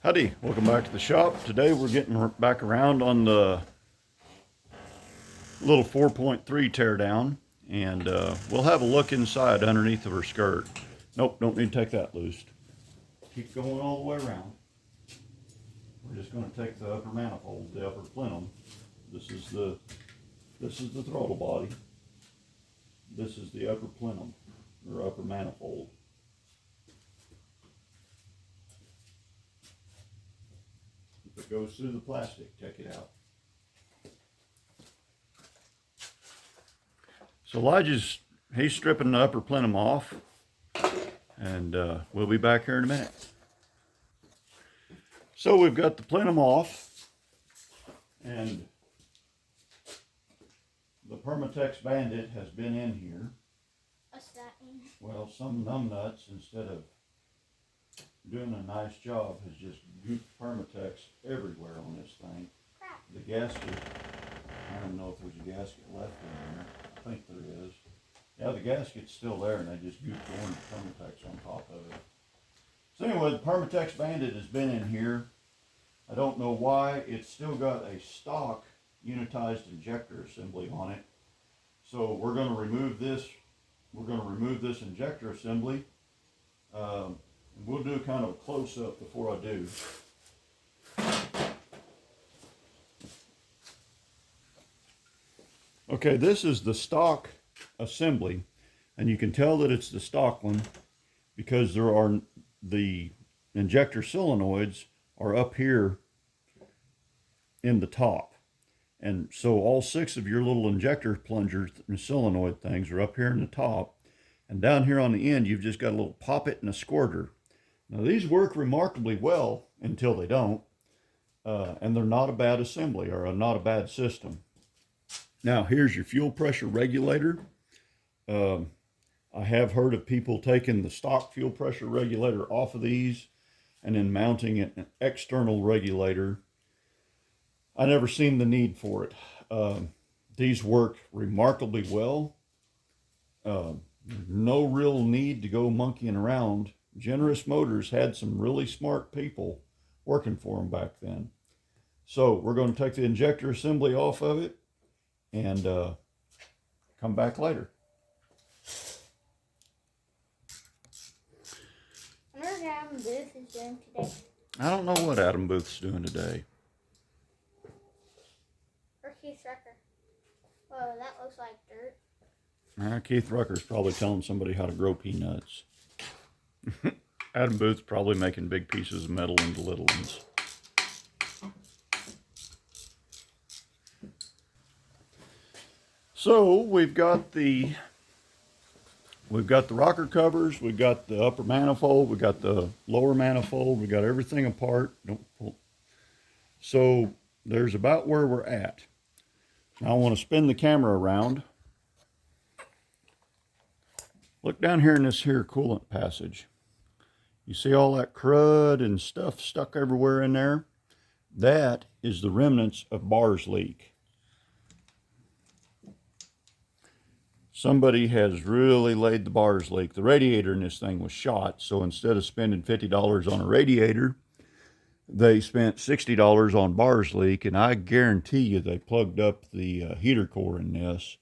Howdy, welcome back to the shop. Today we're getting back around on the little 4.3 teardown, and we'll have a look inside underneath of her skirt. Nope, don't need to take that loose. Keep going all the way around. We're just going to take the upper manifold, the upper plenum. This is the throttle body. This is the upper plenum, or upper manifold. If it goes through the plastic, take it out. So he's stripping the upper plenum off, and we'll be back here in a minute. So we've got the plenum off, and the Permatex Bandit has been in here. What's that mean? Well, some numbnuts, instead of doing a nice job, has just gooped Permatex everywhere on this thing. Crap. The gasket, I don't know if there's a gasket left in there. I think there is. Yeah, the gasket's still there, and they just gooped the orange Permatex on top of it. So anyway, the Permatex Bandit has been in here. I don't know why. It's still got a stock unitized injector assembly on it. So we're going to remove this. We're going to remove this injector assembly. We'll do kind of a close-up before I do. Okay, this is the stock assembly, and you can tell that it's the stock one because the injector solenoids are up here in the top. And so all 6 of your little injector plungers and solenoid things are up here in the top. And down here on the end, you've just got a little poppet and a squirter. Now these work remarkably well until they don't. And they're not a bad assembly or not a bad system. Now here's your fuel pressure regulator. I have heard of people taking the stock fuel pressure regulator off of these and then mounting an external regulator. I never seen the need for it. These work remarkably well. No real need to go monkeying around. Generous Motors had some really smart people working for them back then. So we're going to take the injector assembly off of it and come back later. I wonder what Adam Booth is doing today. I don't know what Adam Booth's doing today. Or Keith Rucker. Whoa, that looks like dirt. Keith Rucker's probably telling somebody how to grow peanuts. Adam Booth's probably making big pieces of metal into little ones. So we've got the rocker covers, we've got the upper manifold, we've got the lower manifold, we've got everything apart. Don't pull. So there's about where we're at. Now I want to spin the camera around. Look down here in this here coolant passage. You see all that crud and stuff stuck everywhere in there? That is the remnants of bars leak. Somebody has really laid the bars leak. The radiator in this thing was shot, so instead of spending $50 on a radiator, they spent $60 on bars leak, and I guarantee you they plugged up the heater core in this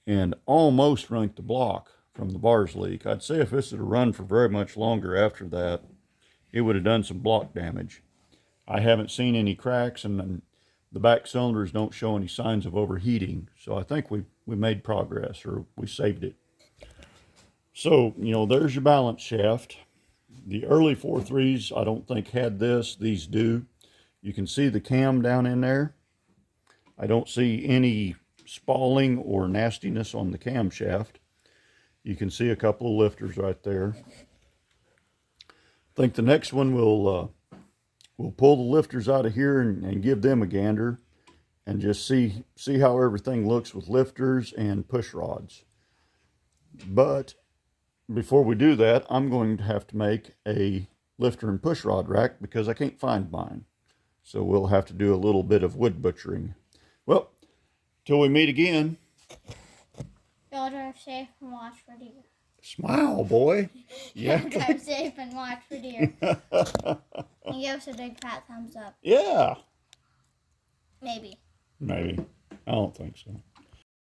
and almost runk the block from the bars leak. I'd say if this had run for very much longer after that, it would have done some block damage. I haven't seen any cracks, and the back cylinders don't show any signs of overheating. So I think we made progress, or we saved it. So, you know, there's your balance shaft. The early 4.3s, I don't think had this. These do. You can see the cam down in there. I don't see any spalling or nastiness on the camshaft. You can see a couple of lifters right there. I think the next one we'll pull the lifters out of here and give them a gander and just see how everything looks with lifters and push rods. But before we do that, I'm going to have to make a lifter and push rod rack because I can't find mine. So we'll have to do a little bit of wood butchering. Well, till we meet again. Y'all drive safe and watch for deer. Smile, boy. Yeah. Drive safe and watch for deer. You give us a big fat thumbs up. Yeah. Maybe. Maybe. I don't think so.